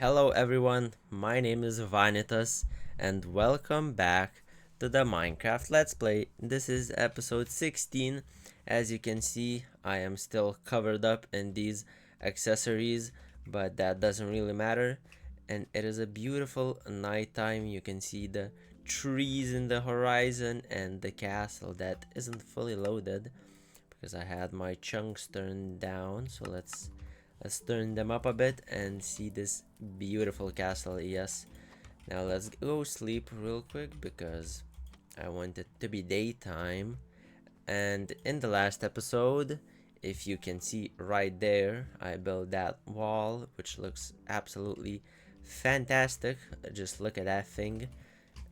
Hello everyone, my name is Vanitas and welcome back to the Minecraft Let's Play. This is episode 16. As you can see, I am still covered up in these accessories, but that doesn't really matter. And it is a beautiful nighttime. You can see the trees in the horizon and the castle that isn't fully loaded because I had my chunks turned down. So let's turn them up a bit and see this beautiful castle. Yes, now let's go sleep real quick because I want it to be daytime. And in the last episode, if you can see right there, I built that wall which looks absolutely fantastic. Just look at that thing.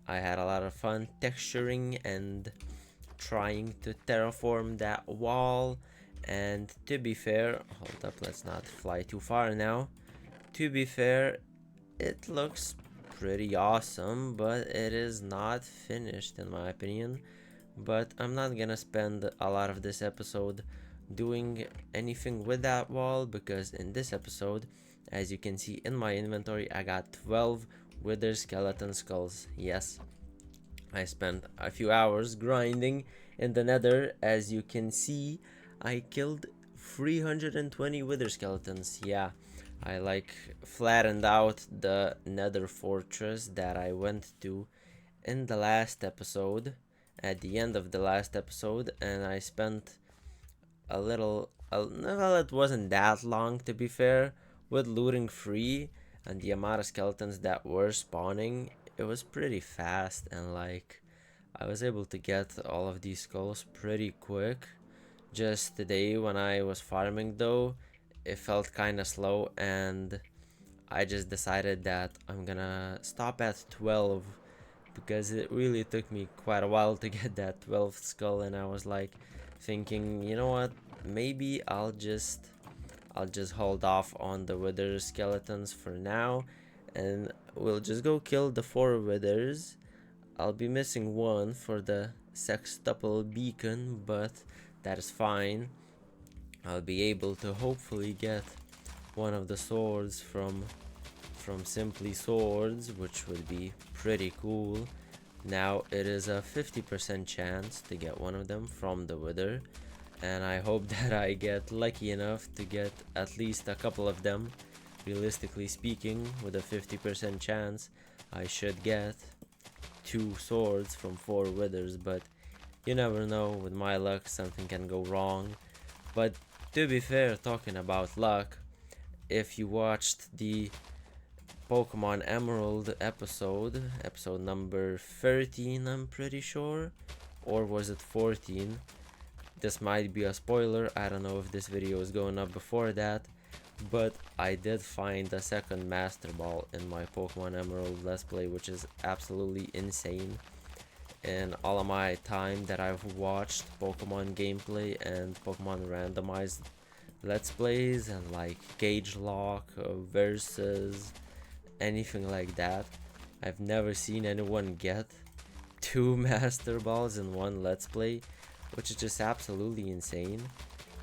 I had a lot of fun texturing and trying to terraform that wall. And to be fair, hold up, let's not fly too far now. To be fair, it looks pretty awesome, but it is not finished in my opinion. But I'm not gonna spend a lot of this episode doing anything with that wall because in this episode, as you can see in my inventory, I got 12 wither skeleton skulls. Yes, I spent a few hours grinding in the nether. As you can see, I killed 320 wither skeletons. Yeah, I flattened out the nether fortress that I went to in the last episode, at the end of the last episode, and I spent well, it wasn't that long to be fair, with looting free and the amount of skeletons that were spawning. It was pretty fast, and I was able to get all of these skulls pretty quick. Just today when I was farming though, it felt kind of slow, and I just decided that I'm gonna stop at 12 because it really took me quite a while to get that 12th skull. And I was like thinking, you know what, maybe I'll just hold off on the wither skeletons for now, and we'll just go kill the 4 withers. I'll be missing one for the sextuple beacon, but that is fine. I'll be able to hopefully get one of the swords from Simply Swords, which would be pretty cool. Now it is a 50% chance to get one of them from the wither, and I hope that I get lucky enough to get at least a couple of them. Realistically speaking, with a 50% chance, I should get 2 swords from 4 withers, but you never know. With my luck, something can go wrong. But to be fair, talking about luck, if you watched the Pokemon Emerald episode number 13, I'm pretty sure, or was it 14? This might be a spoiler. I don't know if this video is going up before that, but I did find a second Master Ball in my Pokemon Emerald Let's Play, which is absolutely insane. In all of my time that I've watched Pokemon gameplay and Pokemon randomized Let's Plays and like Gauge Lock versus anything like that, I've never seen anyone get 2 Master Balls in one Let's Play, which is just absolutely insane.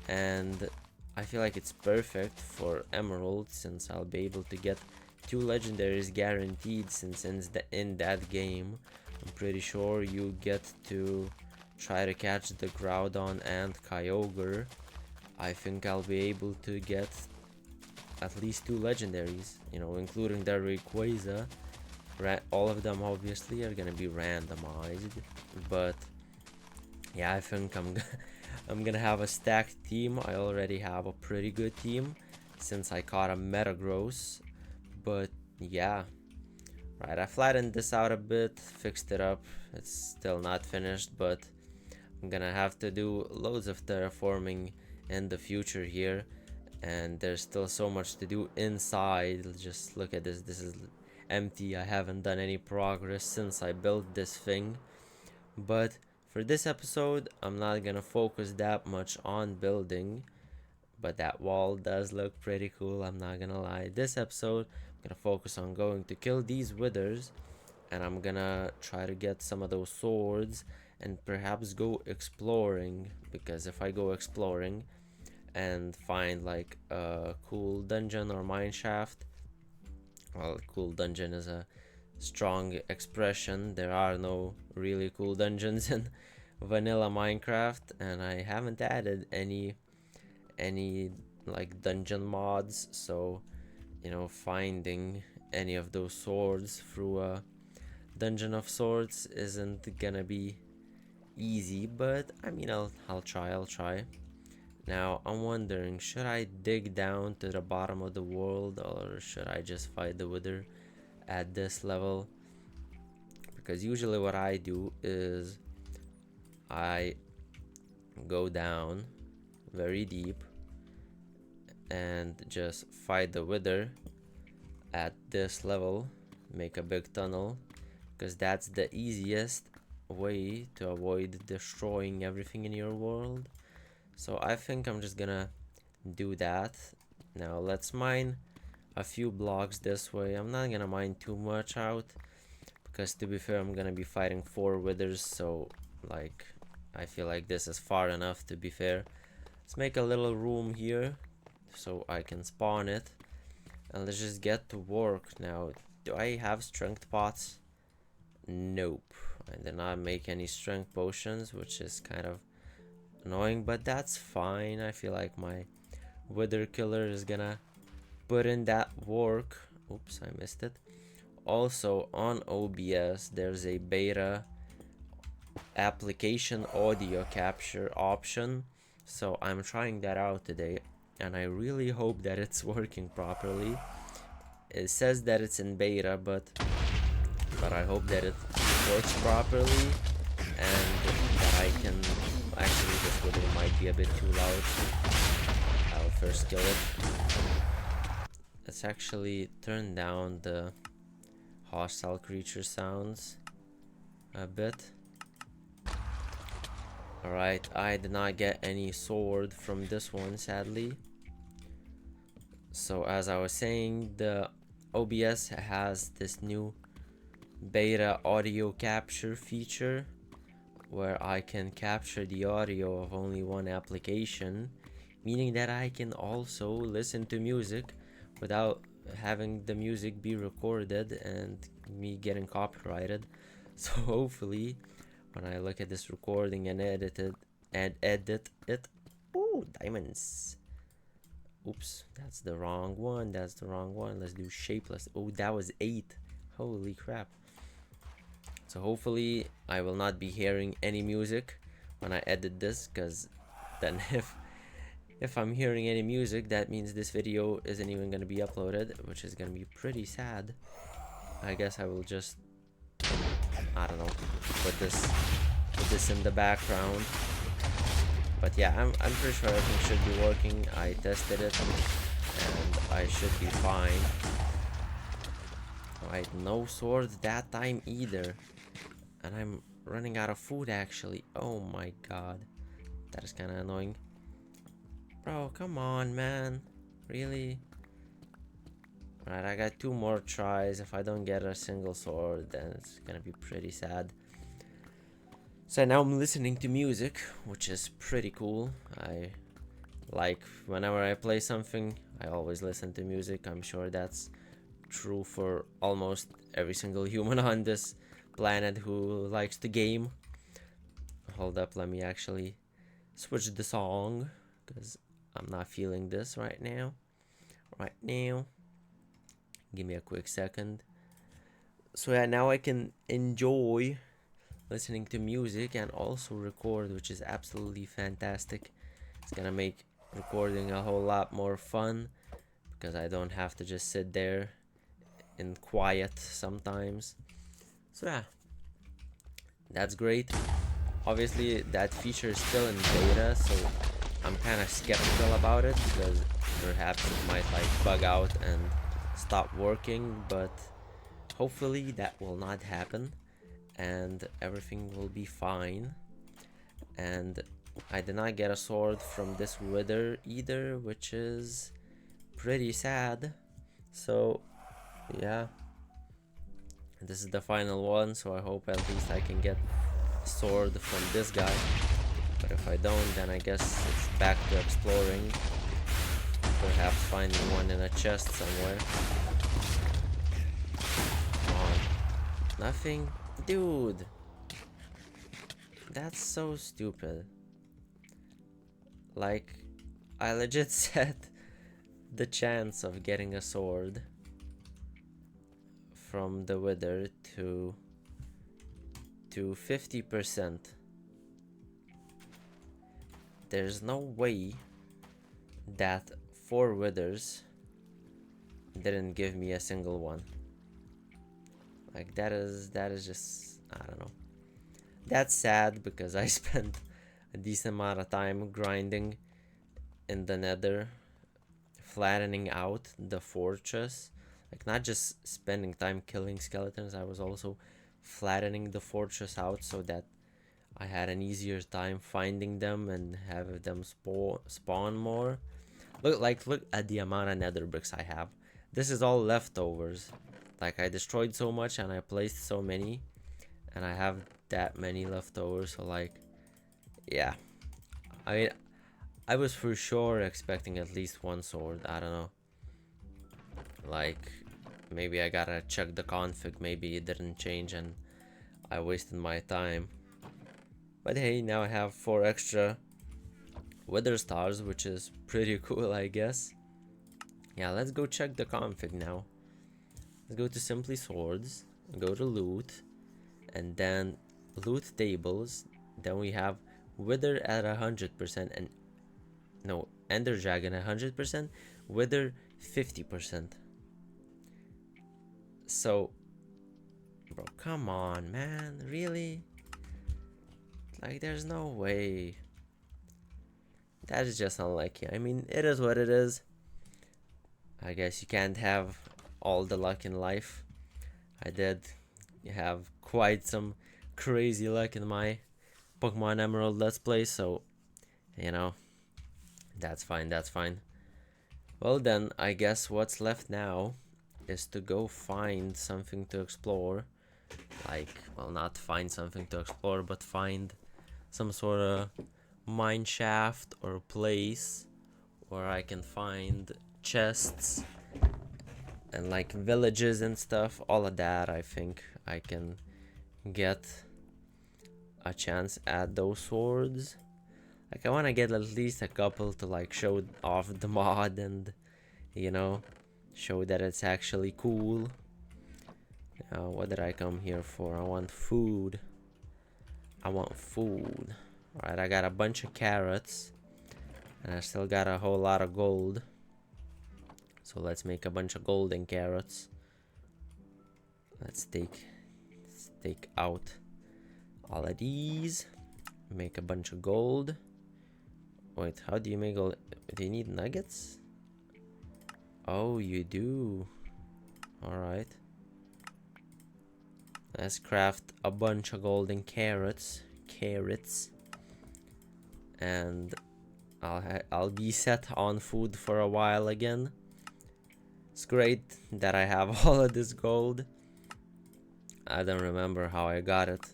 And I feel like it's perfect for Emerald since I'll be able to get 2 legendaries guaranteed, since in that game I'm pretty sure you get to try to catch the Groudon and Kyogre. I think I'll be able to get at least 2 legendaries, including the Rayquaza. All of them obviously are gonna be randomized, but yeah, I think I'm gonna have a stacked team. I already have a pretty good team since I caught a Metagross, but yeah. Right, I flattened this out a bit, fixed it up. It's still not finished, but I'm gonna have to do loads of terraforming in the future here, and there's still so much to do inside. Just look at this. This is empty. I haven't done any progress since I built this thing. But for this episode, I'm not gonna focus that much on building, but that wall does look pretty cool, I'm not gonna lie. This episode, I'm gonna focus on going to kill these withers, and I'm gonna try to get some of those swords and perhaps go exploring, because if I go exploring and find like a cool dungeon or mine shaft, well, cool dungeon is a strong expression. There are no really cool dungeons in vanilla Minecraft, and I haven't added any like dungeon mods, so you know, finding any of those swords through a dungeon of swords isn't gonna be easy, but I mean, I'll try. Now I'm wondering, should I dig down to the bottom of the world, or should I just fight the wither at this level? Because usually what I do is I go down very deep and just fight the wither at this level, make a big tunnel, because that's the easiest way to avoid destroying everything in your world. So I think I'm just gonna do that. Now let's mine a few blocks this way. I'm not gonna mine too much out, because to be fair, I'm gonna be fighting 4 withers, so like I feel like this is far enough, to be fair. Let's make a little room here so I can spawn it, and let's just get to work. Now, do I have strength pots? Nope, I did not make any strength potions, which is kind of annoying, but that's fine. I feel like my wither killer is gonna put in that work. Oops, I missed it. Also on OBS there's a beta application audio capture option, so I'm trying that out today, and I really hope that it's working properly. It says that it's in beta, but I hope that it works properly, and that I can actually, this wither might be a bit too loud. I'll first kill it. Let's actually turn down the hostile creature sounds a bit. Alright, I did not get any sword from this one, sadly. So as I was saying, the OBS has this new beta audio capture feature where I can capture the audio of only one application, meaning that I can also listen to music without having the music be recorded and me getting copyrighted. So hopefully when I look at this recording and edit it, ooh, diamonds. Oops, that's the wrong one. Let's do shapeless. Oh, that was 8. Holy crap. So hopefully I will not be hearing any music when I edit this, because then if I'm hearing any music, that means this video isn't even going to be uploaded, which is going to be pretty sad. I guess I will just, I don't know, put this in the background. But yeah, I'm pretty sure everything should be working. I tested it and I should be fine. Alright, no sword that time either. And I'm running out of food actually. Oh my god. That is kind of annoying. Bro, come on, man. Really? Alright, I got 2 more tries. If I don't get a single sword, then it's gonna be pretty sad. So now I'm listening to music, which is pretty cool. I like, whenever I play something, I always listen to music. I'm sure that's true for almost every single human on this planet who likes to game. Hold up, let me actually switch the song, because I'm not feeling this right now. Give me a quick second. So yeah, now I can enjoy listening to music and also record, which is absolutely fantastic. It's gonna make recording a whole lot more fun, because I don't have to just sit there in quiet sometimes. So yeah, that's great. Obviously that feature is still in beta, so I'm kind of skeptical about it, because perhaps it might like bug out and stop working, but hopefully that will not happen and everything will be fine. And I did not get a sword from this wither either, which is pretty sad. So yeah, this is the final one, so I hope at least I can get a sword from this guy. But if I don't, then I guess it's back to exploring, perhaps finding one in a chest somewhere. Nothing? Dude! That's so stupid. Like, I legit set the chance of getting a sword from the wither to 50%. There's no way that 4 withers didn't give me a single one. Like that is just, I don't know. That's sad because I spent a decent amount of time grinding in the nether, flattening out the fortress. Like not just spending time killing skeletons, I was also flattening the fortress out so that I had an easier time finding them and have them spawn more. Look at the amount of nether bricks I have. This is all leftovers. Like I destroyed so much and I placed so many, and I have that many leftovers. So like, yeah. I mean, I was for sure expecting at least one sword. I don't know. Like, maybe I gotta check the config. Maybe it didn't change and I wasted my time. But hey, now I have 4 extra wither stars, which is pretty cool, I guess. Yeah, let's go check the config now. Let's go to Simply Swords, go to Loot, and then Loot Tables. Then we have Wither at 100% and no, Ender Dragon 100%, Wither 50%. So, bro, come on, man, really? Like, there's no way. That is just unlucky. I mean, it is what it is. I guess you can't have all the luck in life. I did have quite some crazy luck in my Pokemon Emerald Let's Play, so, you know, that's fine, that's fine. Well then, I guess what's left now is to go find something to explore. Like, well, not find something to explore, but find some sort of mine shaft or place where I can find chests and like villages and stuff. All of that, I think I can get a chance at those swords. Like I want to get at least a couple to like show off the mod and, you know, show that it's actually cool. Now, what did I come here for? I want food. I want food. Alright, I got a bunch of carrots. And I still got a whole lot of gold. So let's make a bunch of golden carrots. Let's take out all of these. Make a bunch of gold. Wait, how do you make gold? Do you need nuggets? Oh, you do. Alright. Let's craft a bunch of golden carrots. And I'll be set on food for a while again. It's great that I have all of this gold. I don't remember how I got it.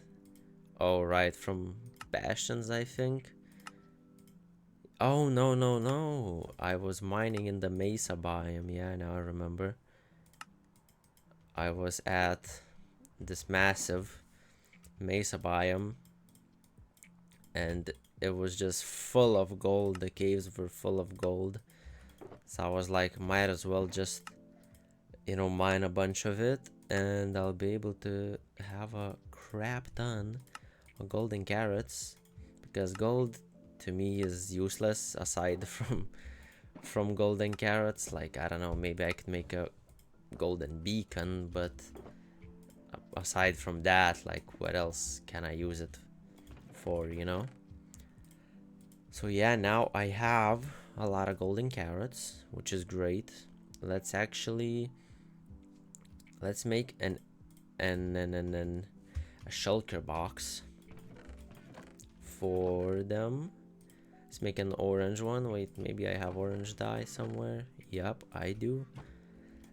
Oh, right, from Bastions, I think. Oh, no. I was mining in the Mesa biome. Yeah, now I remember. I was at this massive Mesa biome. And it was just full of gold. The caves were full of gold. So I was like, might as well just, you know, mine a bunch of it. And I'll be able to have a crap ton of golden carrots. Because gold to me is useless aside from golden carrots. Like, I don't know, maybe I could make a golden beacon, but aside from that, like, what else can I use it for, you know? So yeah, now I have a lot of golden carrots, which is great. Let's make a shulker box for them. Let's make an orange one. Wait, maybe I have orange dye somewhere. Yep, I do.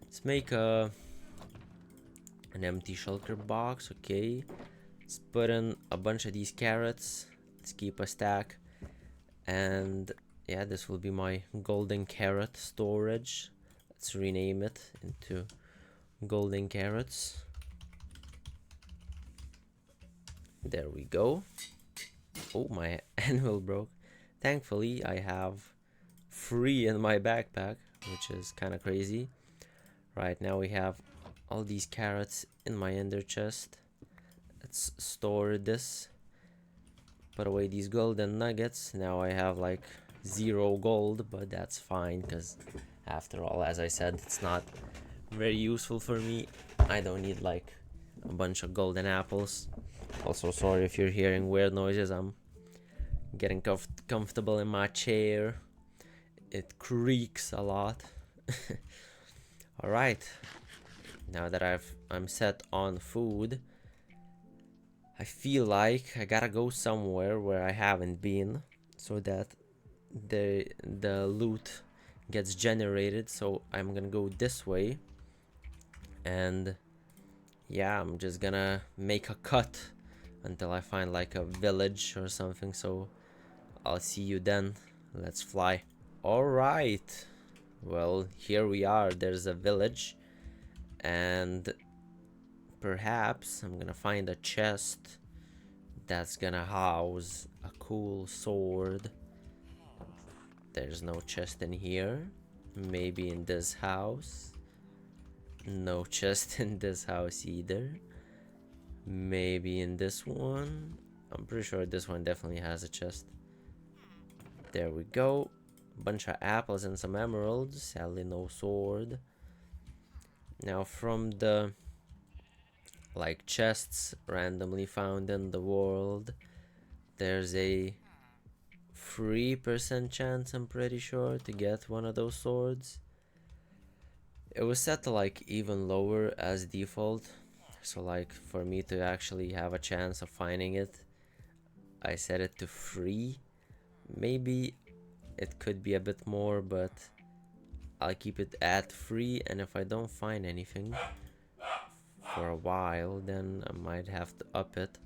Let's make an empty shulker box. Okay, let's put in a bunch of these carrots. Let's keep a stack. And yeah, this will be my golden carrot storage. Let's rename it into golden carrots. There we go. Oh, my anvil broke. Thankfully, I have 3 in my backpack, which is kind of crazy. Right, now we have all these carrots in my ender chest. Let's store this. Put away these golden nuggets. Now I have like 0 gold, but that's fine because after all, as I said, it's not very useful for me. I don't need like a bunch of golden apples. Also, sorry if you're hearing weird noises. I'm getting comfortable in my chair. It creaks a lot. All right. Now that I'm set on food, I feel like I gotta go somewhere where I haven't been, so that the loot gets generated. So I'm gonna go this way, and yeah, I'm just gonna make a cut until I find like a village or something. So I'll see you then. Let's fly. All right. Well, here we are. There's a village, and perhaps I'm gonna find a chest that's gonna house a cool sword. There's no chest in here. Maybe in this house. No chest in this house either. Maybe in this one. I'm pretty sure this one definitely has a chest. There we go. Bunch of apples and some emeralds. Sadly no sword. Now from the like chests randomly found in the world, there's a 3% chance, I'm pretty sure, to get one of those swords. It was set to like even lower as default, so like for me to actually have a chance of finding it, I set it to 3. Maybe it could be a bit more, but I'll keep it at 3, and if I don't find anything for a while, then I might have to up it.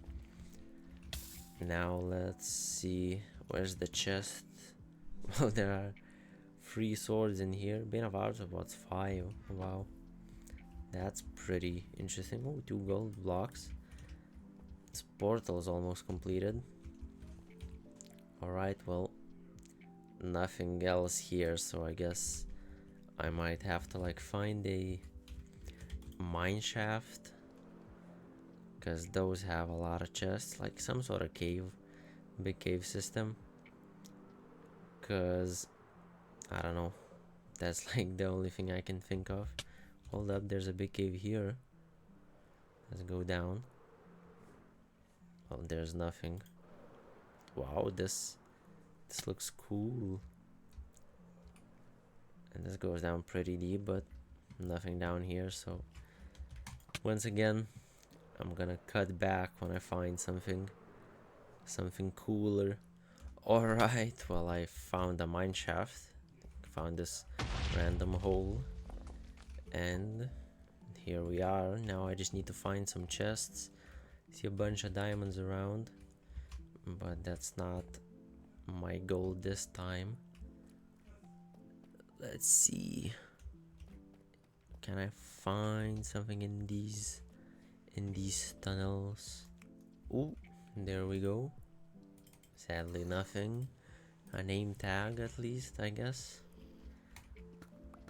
Now let's see, where's the chest? Well, there are 3 swords in here. Bane of Arts of what's 5. Wow, that's pretty interesting. Oh, 2 gold blocks. This portal is almost completed. Alright, well, nothing else here, so I guess I might have to like find a mine shaft, because those have a lot of chests, like some sort of cave, big cave system, because I don't know, that's like the only thing I can think of. Hold up, there's a big cave here. Let's go down. Oh, there's nothing. Wow, this looks cool. And this goes down pretty deep, but nothing down here, so once again I'm gonna cut back when I find something cooler. Alright, well, I found a mine shaft, found this random hole, and here we are. Now I just need to find some chests. See a bunch of diamonds around, but that's not my goal this time. Let's see, can I find something in these tunnels? Oh, there we go. Sadly nothing. A name tag at least, I guess.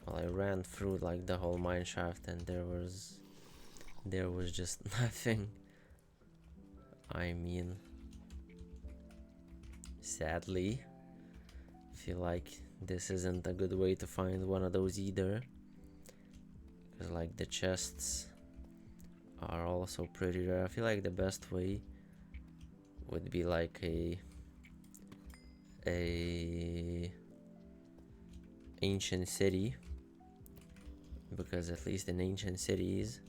Well, I ran through like the whole mine shaft and there was just nothing. I mean, sadly, I feel like this isn't a good way to find one of those either, because like the chests are also pretty rare. I feel like the best way would be like a ancient city, because at least in ancient cities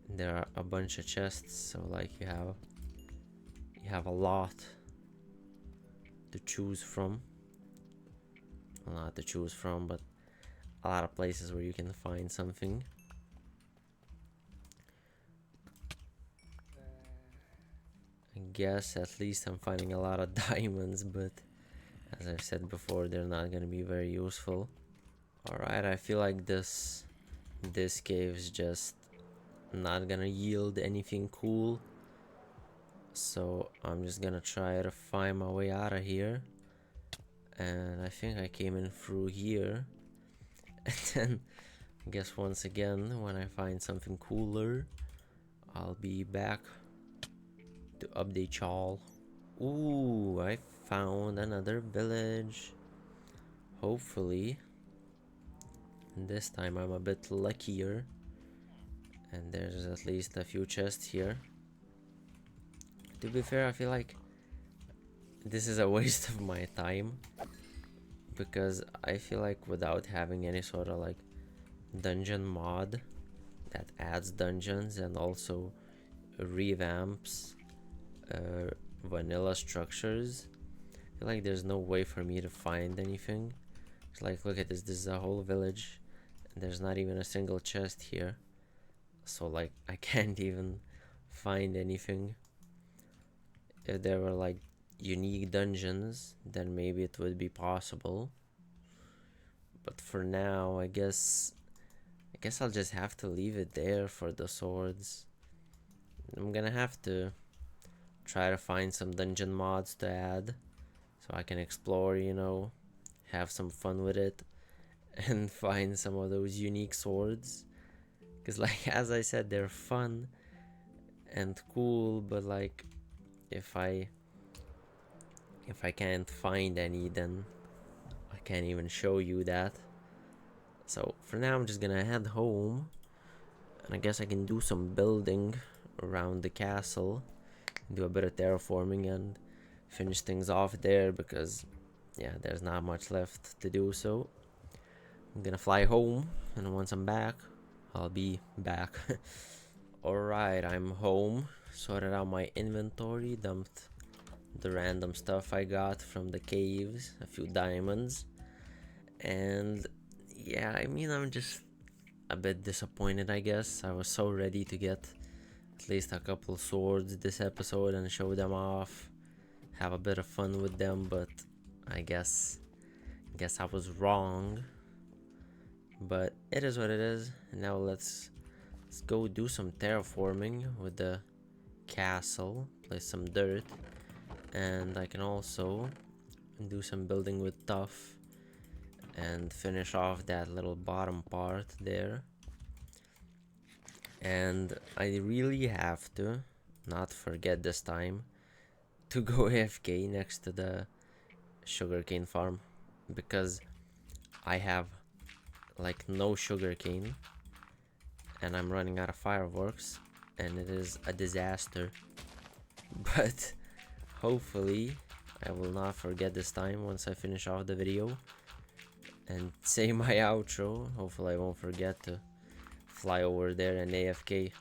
there are a bunch of chests, so like you have a lot to choose from. Well, not to choose from, but a lot of places where you can find something. I guess at least I'm finding a lot of diamonds, but as I've said before, they're not gonna be very useful. Alright, I feel like this cave is just not gonna yield anything cool. So I'm just gonna try to find my way out of here. And I think I came in through here. And then I guess once again, when I find something cooler, I'll be back to update y'all. Ooh, I found another village. Hopefully this time I'm a bit luckier. And there's at least a few chests here. To be fair, I feel like this is a waste of my time, because I feel like without having any sort of like dungeon mod that adds dungeons and also revamps vanilla structures, I feel like there's no way for me to find anything. It's like, look at this, this is a whole village and there's not even a single chest here, so like I can't even find anything. If there were like unique dungeons, then maybe it would be possible, but for now I guess I'll just have to leave it there for the swords. I'm gonna have to try to find some dungeon mods to add so I can explore, you know, have some fun with it and find some of those unique swords, because like as I said, they're fun and cool, but like if I can't find any, then I can't even show you that. So for now I'm just gonna head home, and I guess I can do some building around the castle, do a bit of terraforming and finish things off there, because yeah, there's not much left to do. So I'm gonna fly home, and once I'm back, I'll be back. Alright, I'm home, sorted out my inventory, dumped the random stuff I got from the caves, a few diamonds, and yeah, I mean, I'm just a bit disappointed, I guess. I was so ready to get at least a couple swords this episode and show them off, have a bit of fun with them, but I guess I was wrong. But it is what it is. And now let's go do some terraforming with the castle, place some dirt, and I can also do some building with tuff and finish off that little bottom part there. And I really have to not forget this time to go AFK next to the sugarcane farm, because I have like no sugarcane and I'm running out of fireworks and it is a disaster. But hopefully I will not forget this time once I finish off the video and say my outro. Hopefully I won't forget to fly over there and AFK,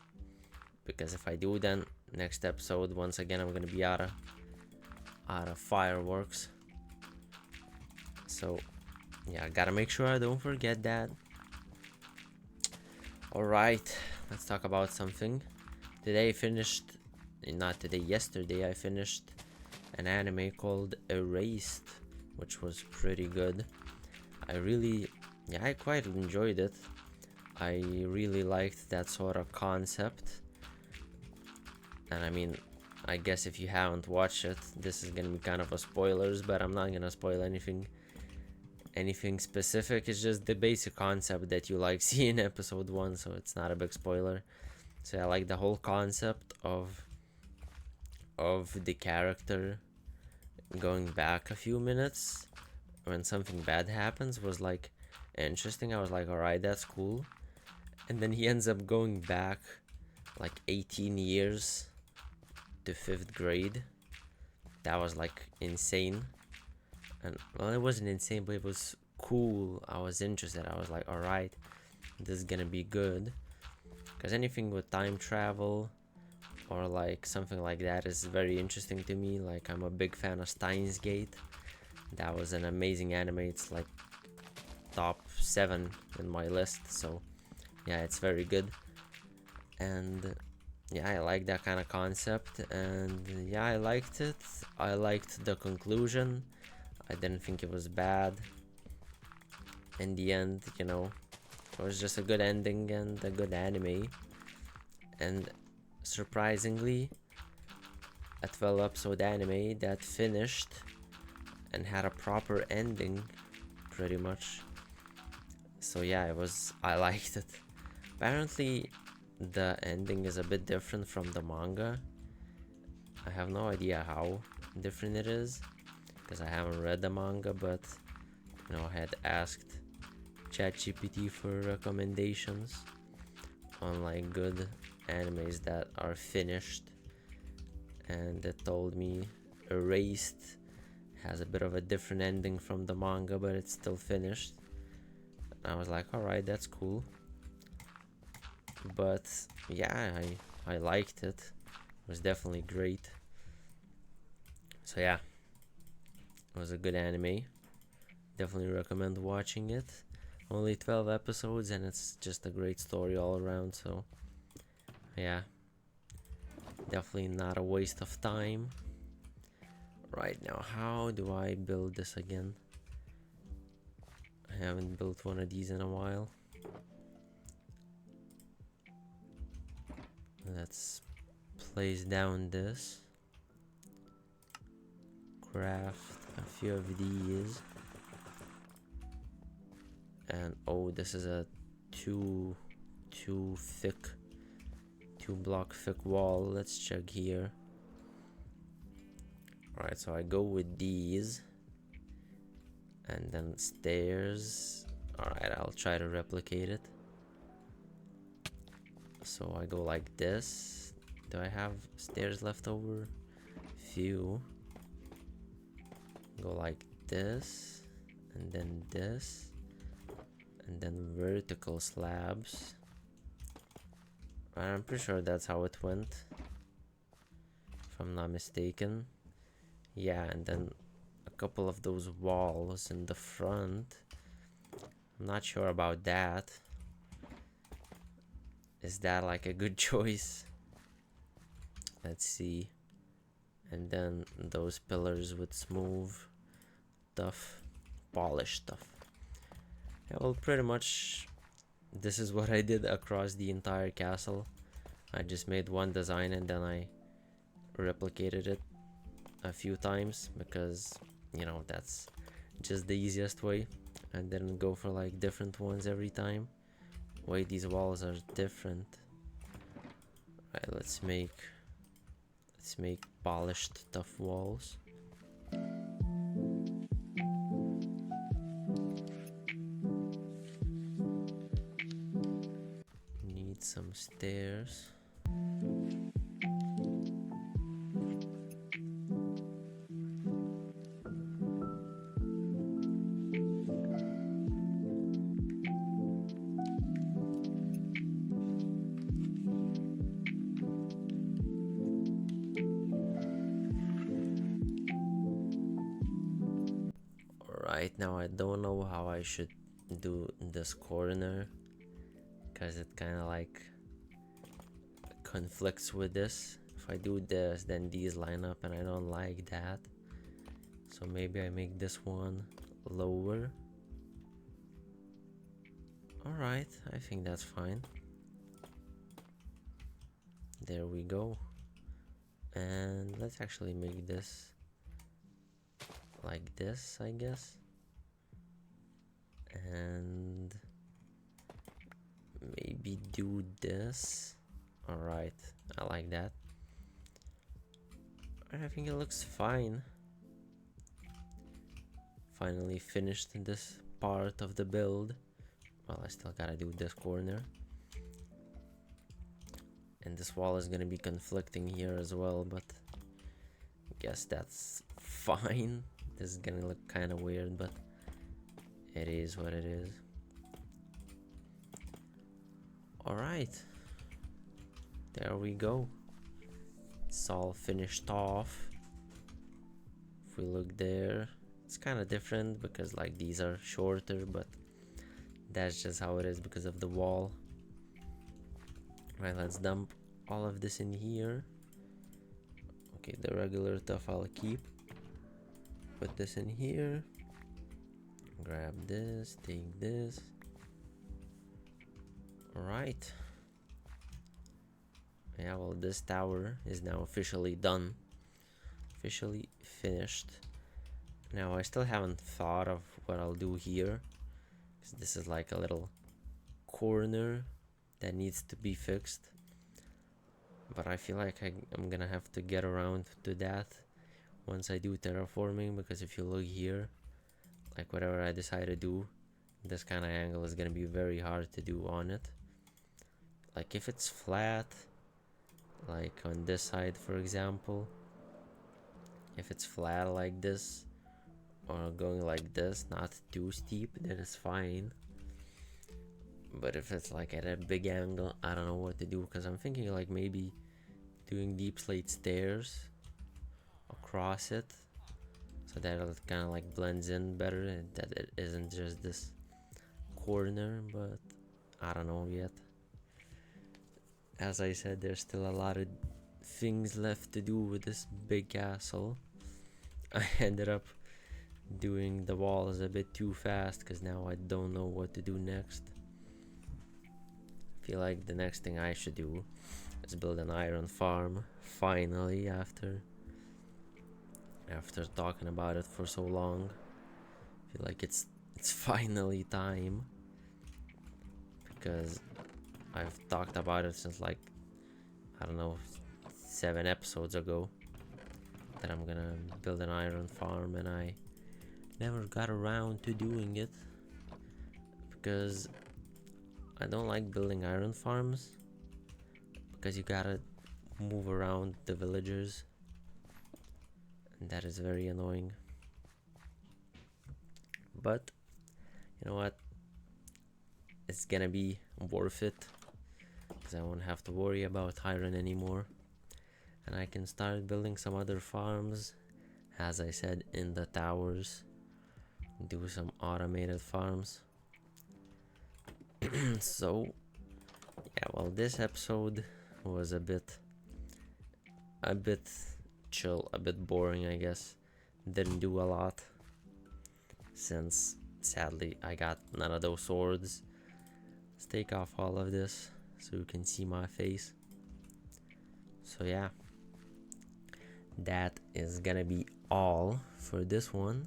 because if I do, then next episode once again I'm gonna be out of fireworks. So yeah, I gotta make sure I don't forget that. Alright, let's talk about something. Yesterday I finished an anime called Erased, which was pretty good. I quite enjoyed it. I really liked that sort of concept. And I mean, I guess if you haven't watched it, this is gonna be kind of a spoilers, but I'm not gonna spoil anything specific. It's just the basic concept that you like see in episode 1, so it's not a big spoiler. So I like the whole concept of the character going back a few minutes when something bad happens was like interesting. I was like, alright, that's cool. And then he ends up going back like 18 years to 5th grade. That was like insane. And well, it wasn't insane, but it was cool. I was interested. I was like, alright, this is gonna be good, because anything with time travel or like something like that is very interesting to me. Like, I'm a big fan of Steins Gate. That was an amazing anime. It's like top 7 in my list, so yeah, it's very good. And yeah, I like that kind of concept, and yeah, I liked it. I liked the conclusion. I didn't think it was bad. In the end, you know, it was just a good ending and a good anime. And surprisingly, a 12 episode anime that finished and had a proper ending, pretty much. So yeah, I liked it. Apparently the ending is a bit different from the manga. I have no idea how different it is, because I haven't read the manga, but I had asked ChatGPT for recommendations on like good animes that are finished, and it told me Erased has a bit of a different ending from the manga, but it's still finished. And I was like, alright, that's cool. But yeah, I liked it. It was definitely great. So yeah, it was a good anime. Definitely recommend watching it. Only 12 episodes and it's just a great story all around, so yeah, definitely not a waste of time. Right now, how do I build this again? I haven't built one of these in a while. Let's place down this. Craft a few of these. And oh, this is a two block thick wall. Let's check here. Alright, so I go with these. And then stairs. Alright, I'll try to replicate it. So I go like this. Do I have stairs left over? Few. Go like this. And then this. And then vertical slabs. I'm pretty sure that's how it went, if I'm not mistaken. Yeah, and then a couple of those walls in the front. I'm not sure about that. Is that like a good choice? Let's see. And then those pillars with smooth stuff, polished stuff. Yeah, well, pretty much this is what I did across the entire castle. I just made one design and then I replicated it a few times because that's just the easiest way. I didn't go for like different ones every time. Wait, these walls are different. Right, let's make polished tough walls. Need some stairs. Right now I don't know how I should do this corner, because it kind of like conflicts with this. If I do this, then these line up and I don't like that. So maybe I make this one lower. Alright, I think that's fine. There we go. And let's actually make this like this, I guess. And maybe do this. Alright, I like that. I think it looks fine. Finally finished this part of the build. Well, I still gotta do this corner. And this wall is gonna be conflicting here as well, but I guess that's fine. This is gonna look kind of weird, but it is what it is. Alright. There we go. It's all finished off. If we look there, it's kind of different because like these are shorter, but that's just how it is because of the wall. Right, let's dump all of this in here. Okay, the regular stuff I'll keep. Put this in here. Grab this, take this. Alright. Yeah, well, this tower is now officially done. officially finished. Now I still haven't thought of what I'll do here, because this is like a little corner that needs to be fixed. But I feel like I'm gonna have to get around to that once I do terraforming, because if you look here, like whatever I decide to do, this kind of angle is gonna be very hard to do on it. Like if it's flat, like on this side for example, if it's flat like this or going like this, not too steep, then it's fine. But if it's like at a big angle, I don't know what to do, because I'm thinking like maybe doing deep slate stairs across it, so that it kind of like blends in better and that it isn't just this corner. But I don't know yet. As I said, there's still a lot of things left to do with this big castle. I ended up doing the walls a bit too fast, because now I don't know what to do next. I feel like the next thing I should do is build an iron farm, finally, after talking about it for so long. I feel like it's finally time, because I've talked about it since like, I don't know, 7 episodes ago, that I'm gonna build an iron farm, and I never got around to doing it because I don't like building iron farms, because you gotta move around the villagers, and that is very annoying. But you know what, it's gonna be worth it, because I won't have to worry about iron anymore, and I can start building some other farms, as I said, in the towers, do some automated farms. So yeah, well, this episode was a bit chill, a bit boring, I guess. Didn't do a lot, since sadly I got none of those swords. Let's take off all of this so you can see my face. So yeah, that is gonna be all for this one.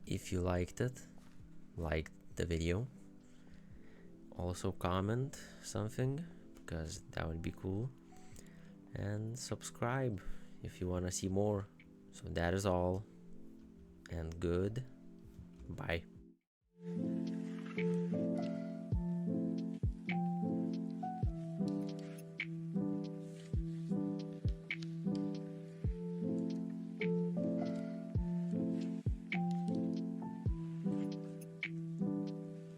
If you liked it, like the video. Also comment something, because that would be cool. And subscribe if you want to see more. So that is all, and good bye.